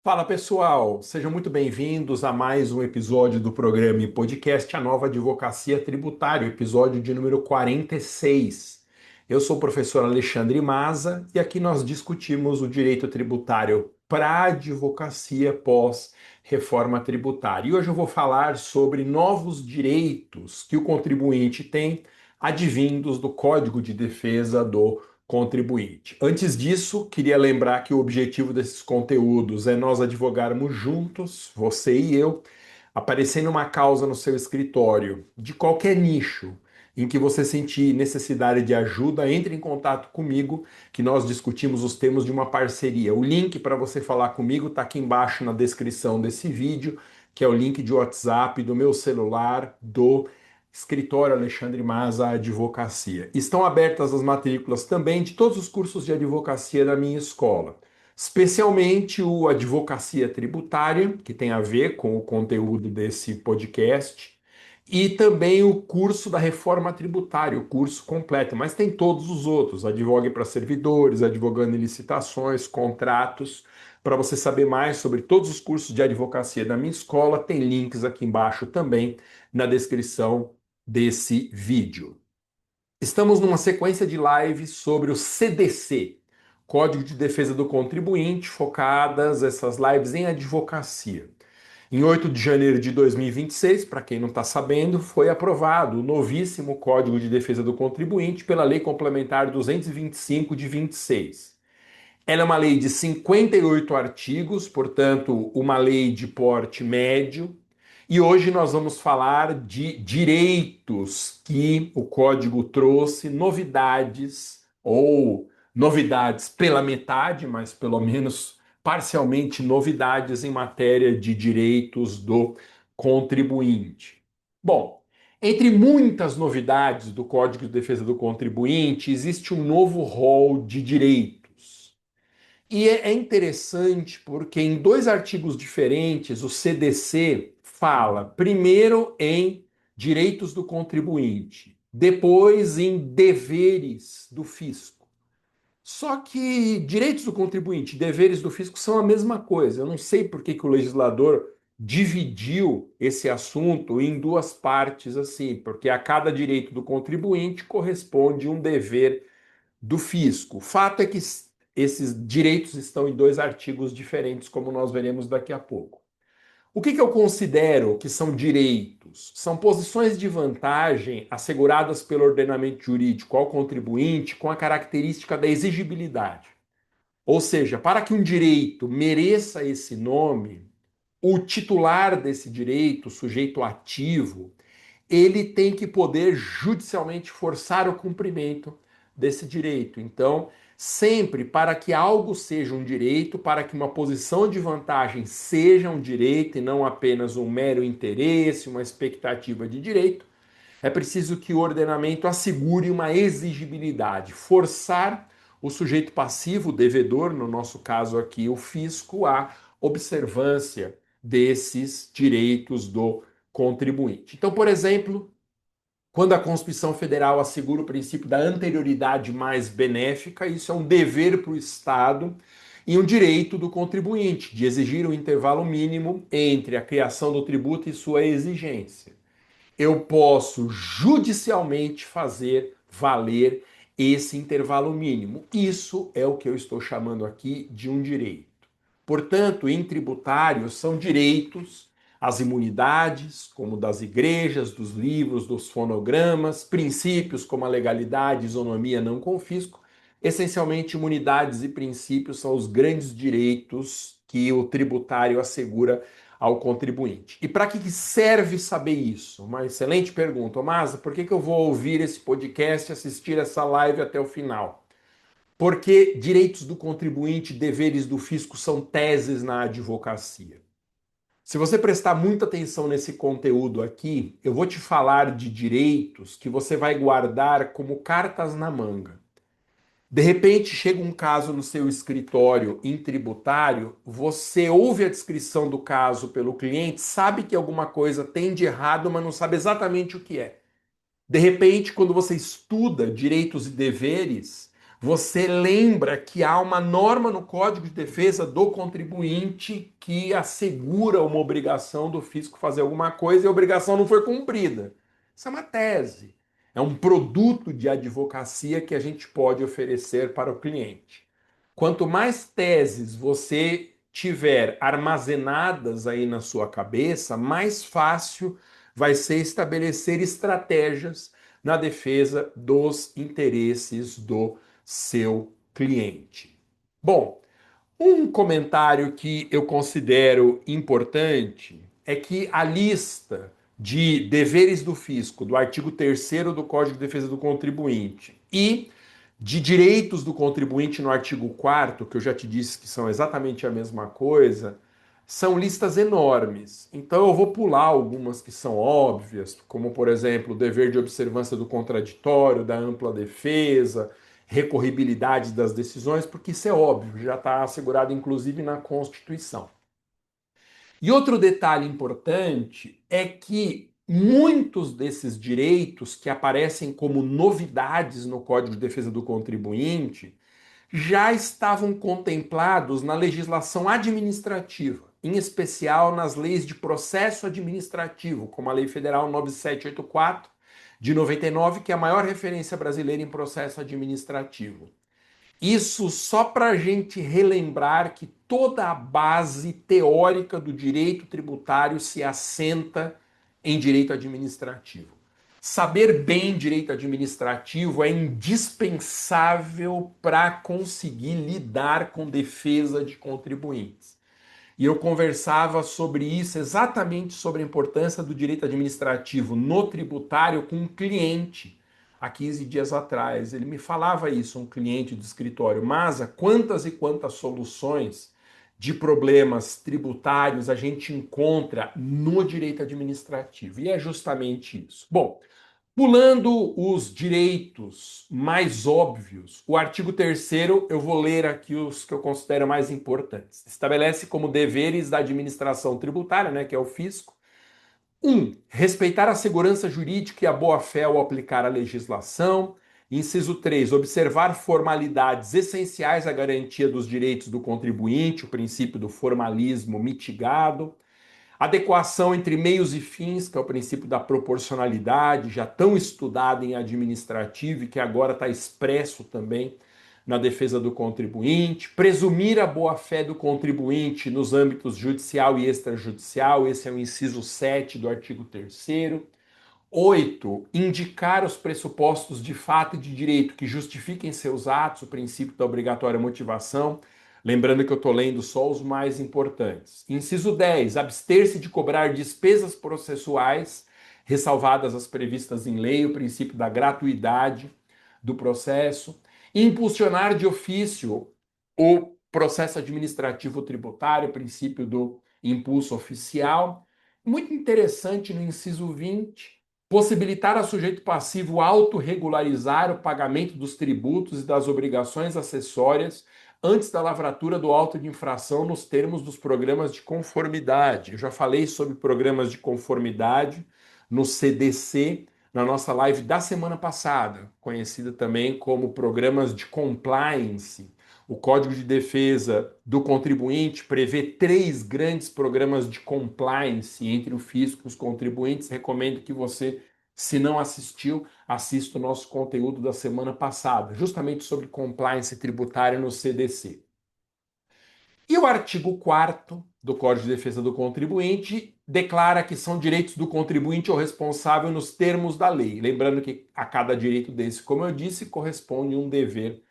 Fala pessoal, sejam muito bem-vindos a mais um episódio do programa e podcast A Nova Advocacia Tributária, episódio de número 46. Eu sou o professor Alexandre Maza e aqui nós discutimos o direito tributário para a advocacia pós-reforma tributária. E hoje eu vou falar sobre novos direitos que o contribuinte tem advindos do Código de Defesa do contribuinte. Antes disso, queria lembrar que o objetivo desses conteúdos é nós advogarmos juntos, você e eu, aparecendo uma causa no seu escritório, de qualquer nicho em que você sentir necessidade de ajuda, entre em contato comigo, que nós discutimos os termos de uma parceria. O link para você falar comigo está aqui embaixo na descrição desse vídeo, que é o link de WhatsApp do meu celular, do Escritório Alexandre Maza Advocacia. Estão abertas as matrículas também de todos os cursos de advocacia da minha escola, especialmente o Advocacia Tributária, que tem a ver com o conteúdo desse podcast, e também o curso da Reforma Tributária, o curso completo, mas tem todos os outros, Advogue para Servidores, Advogando em Licitações, Contratos. Para você saber mais sobre todos os cursos de advocacia da minha escola, tem links aqui embaixo também na descrição desse vídeo. Estamos numa sequência de lives sobre o CDC, Código de Defesa do Contribuinte, focadas essas lives em advocacia. Em 8 de janeiro de 2026, para quem não está sabendo, foi aprovado o novíssimo Código de Defesa do Contribuinte pela Lei Complementar 225 de 26. Ela é uma lei de 58 artigos, portanto, uma lei de porte médio, e hoje nós vamos falar de direitos que o código trouxe, novidades, ou novidades pela metade, mas pelo menos parcialmente novidades em matéria de direitos do contribuinte. Bom, entre muitas novidades do Código de Defesa do Contribuinte, existe um novo rol de direitos. E é interessante porque em dois artigos diferentes o CDC fala primeiro em direitos do contribuinte, depois em deveres do fisco. Só que direitos do contribuinte e deveres do fisco são a mesma coisa. Eu não sei por que o legislador dividiu esse assunto em duas partes assim, porque a cada direito do contribuinte corresponde um dever do fisco. O fato é que esses direitos estão em dois artigos diferentes, como nós veremos daqui a pouco. O que eu considero que são direitos? São posições de vantagem asseguradas pelo ordenamento jurídico ao contribuinte com a característica da exigibilidade. Ou seja, para que um direito mereça esse nome, o titular desse direito, o sujeito ativo, ele tem que poder judicialmente forçar o cumprimento desse direito. Então, sempre para que algo seja um direito, para que uma posição de vantagem seja um direito e não apenas um mero interesse, uma expectativa de direito, é preciso que o ordenamento assegure uma exigibilidade, forçar o sujeito passivo, o devedor, no nosso caso aqui o fisco, a observância desses direitos do contribuinte. Então, por exemplo, quando a Constituição Federal assegura o princípio da anterioridade mais benéfica, isso é um dever para o Estado e um direito do contribuinte de exigir um intervalo mínimo entre a criação do tributo e sua exigência. Eu posso judicialmente fazer valer esse intervalo mínimo. Isso é o que eu estou chamando aqui de um direito. Portanto, em tributário são direitos as imunidades, como das igrejas, dos livros, dos fonogramas, princípios como a legalidade, isonomia, não confisco. Essencialmente, imunidades e princípios são os grandes direitos que o tributário assegura ao contribuinte. E para que serve saber isso? Uma excelente pergunta. Masa, por que eu vou ouvir esse podcast e assistir essa live até o final? Porque direitos do contribuinte e deveres do fisco são teses na advocacia. Se você prestar muita atenção nesse conteúdo aqui, eu vou te falar de direitos que você vai guardar como cartas na manga. De repente, chega um caso no seu escritório em tributário, você ouve a descrição do caso pelo cliente, sabe que alguma coisa tem de errado, mas não sabe exatamente o que é. De repente, quando você estuda direitos e deveres, você lembra que há uma norma no Código de Defesa do Contribuinte que assegura uma obrigação do fisco fazer alguma coisa e a obrigação não foi cumprida. Isso é uma tese. É um produto de advocacia que a gente pode oferecer para o cliente. Quanto mais teses você tiver armazenadas aí na sua cabeça, mais fácil vai ser estabelecer estratégias na defesa dos interesses do seu cliente. Bom, um comentário que eu considero importante é que a lista de deveres do fisco, do artigo 3º do Código de Defesa do Contribuinte e de direitos do contribuinte no artigo 4º, que eu já te disse que são exatamente a mesma coisa, são listas enormes. Então eu vou pular algumas que são óbvias, como por exemplo, o dever de observância do contraditório, da ampla defesa, recorribilidade das decisões, porque isso é óbvio, já está assegurado inclusive na Constituição. E outro detalhe importante é que muitos desses direitos que aparecem como novidades no Código de Defesa do Contribuinte já estavam contemplados na legislação administrativa, em especial nas leis de processo administrativo, como a Lei Federal 9784 de 99, que é a maior referência brasileira em processo administrativo. Isso só para a gente relembrar que toda a base teórica do direito tributário se assenta em direito administrativo. Saber bem direito administrativo é indispensável para conseguir lidar com defesa de contribuintes. E eu conversava sobre isso, exatamente sobre a importância do direito administrativo no tributário com um cliente há 15 dias atrás. Ele me falava isso, um cliente do escritório. Masa, quantas e quantas soluções de problemas tributários a gente encontra no direito administrativo? E é justamente isso. Bom, pulando os direitos mais óbvios, o artigo 3º, eu vou ler aqui os que eu considero mais importantes. Estabelece como deveres da administração tributária, né, que é o fisco, 1. Respeitar a segurança jurídica e a boa-fé ao aplicar a legislação. Inciso 3. Observar formalidades essenciais à garantia dos direitos do contribuinte, o princípio do formalismo mitigado. Adequação entre meios e fins, que é o princípio da proporcionalidade, já tão estudado em administrativo e que agora está expresso também na defesa do contribuinte. Presumir a boa-fé do contribuinte nos âmbitos judicial e extrajudicial, esse é o inciso 7 do artigo 3º. 8. Indicar os pressupostos de fato e de direito que justifiquem seus atos, o princípio da obrigatória motivação. Lembrando que eu estou lendo só os mais importantes. Inciso 10. Abster-se de cobrar despesas processuais, ressalvadas as previstas em lei, o princípio da gratuidade do processo. Impulsionar de ofício o processo administrativo tributário, o princípio do impulso oficial. Muito interessante no inciso 20. Possibilitar a sujeito passivo autorregularizar o pagamento dos tributos e das obrigações acessórias antes da lavratura do auto de infração nos termos dos programas de conformidade. Eu já falei sobre programas de conformidade no CDC, na nossa live da semana passada, conhecida também como programas de compliance. O Código de Defesa do Contribuinte prevê 3 grandes programas de compliance entre o fisco e os contribuintes. Recomendo que você, se não assistiu, assista o nosso conteúdo da semana passada, justamente sobre compliance tributária no CDC. E o artigo 4º do Código de Defesa do Contribuinte declara que são direitos do contribuinte ou responsável nos termos da lei. Lembrando que a cada direito desse, como eu disse, corresponde um dever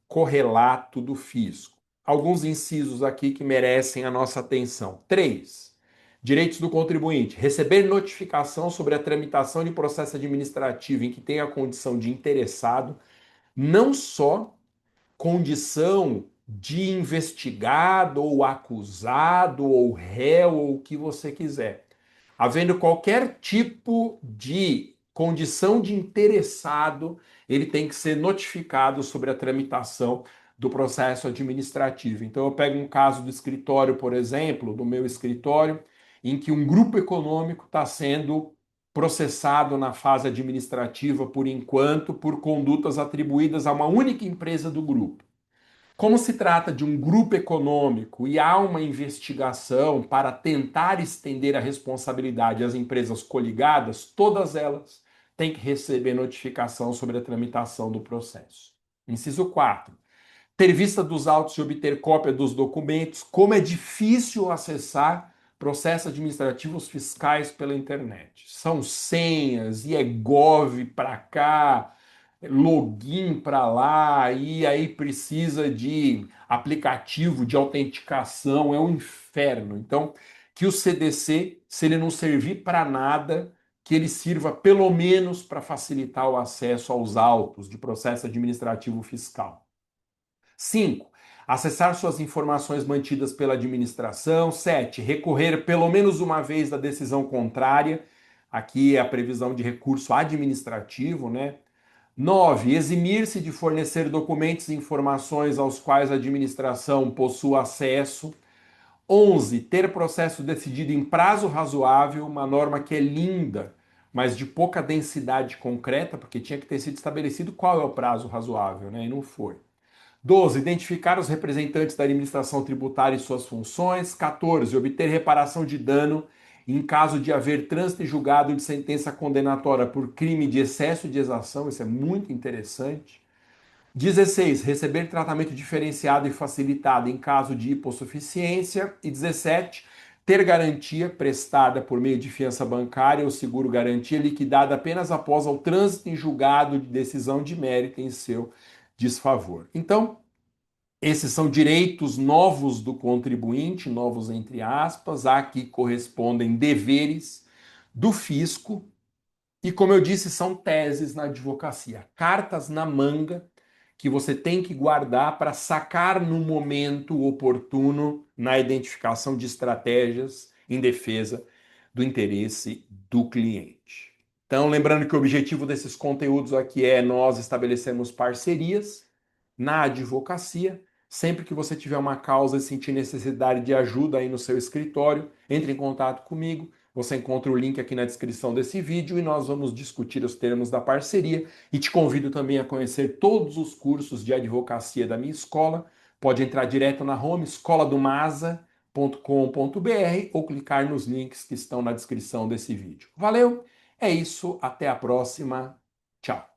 correlato do fisco. Alguns incisos aqui que merecem a nossa atenção. 3. Direitos do contribuinte. Receber notificação sobre a tramitação de processo administrativo em que tenha a condição de interessado, não só condição de investigado ou acusado ou réu ou o que você quiser. Havendo qualquer tipo de condição de interessado, ele tem que ser notificado sobre a tramitação do processo administrativo. Então, eu pego um caso do escritório, por exemplo, do meu escritório, em que um grupo econômico está sendo processado na fase administrativa por enquanto por condutas atribuídas a uma única empresa do grupo. Como se trata de um grupo econômico e há uma investigação para tentar estender a responsabilidade às empresas coligadas, todas elas têm que receber notificação sobre a tramitação do processo. Inciso 4. Ter vista dos autos e obter cópia dos documentos. Como é difícil acessar processos administrativos fiscais pela internet. São senhas e é gov para cá, login para lá, e aí precisa de aplicativo de autenticação, é um inferno. Então, que o CDC, se ele não servir para nada, que ele sirva pelo menos para facilitar o acesso aos autos de processo administrativo fiscal. 5. Acessar suas informações mantidas pela administração. 7. Recorrer pelo menos uma vez da decisão contrária. Aqui é a previsão de recurso administrativo, né? 9. Eximir-se de fornecer documentos e informações aos quais a administração possua acesso. 11. Ter processo decidido em prazo razoável, uma norma que é linda, mas de pouca densidade concreta, porque tinha que ter sido estabelecido qual é o prazo razoável, né? E não foi. 12. Identificar os representantes da administração tributária e suas funções. 14. Obter reparação de dano em caso de haver trânsito e julgado de sentença condenatória por crime de excesso de exação. Isso é muito interessante. 16. Receber tratamento diferenciado e facilitado em caso de hipossuficiência. E 17. Ter garantia prestada por meio de fiança bancária ou seguro-garantia liquidada apenas após o trânsito em julgado de decisão de mérito em seu desfavor. Então, esses são direitos novos do contribuinte, novos entre aspas, a que correspondem deveres do fisco. E, como eu disse, são teses na advocacia, cartas na manga que você tem que guardar para sacar no momento oportuno na identificação de estratégias em defesa do interesse do cliente. Então, lembrando que o objetivo desses conteúdos aqui é nós estabelecermos parcerias na advocacia. Sempre que você tiver uma causa e sentir necessidade de ajuda aí no seu escritório, entre em contato comigo. Você encontra o link aqui na descrição desse vídeo e nós vamos discutir os termos da parceria. E te convido também a conhecer todos os cursos de advocacia da minha escola. Pode entrar direto na home escoladomasa.com.br ou clicar nos links que estão na descrição desse vídeo. Valeu, é isso, até a próxima, tchau.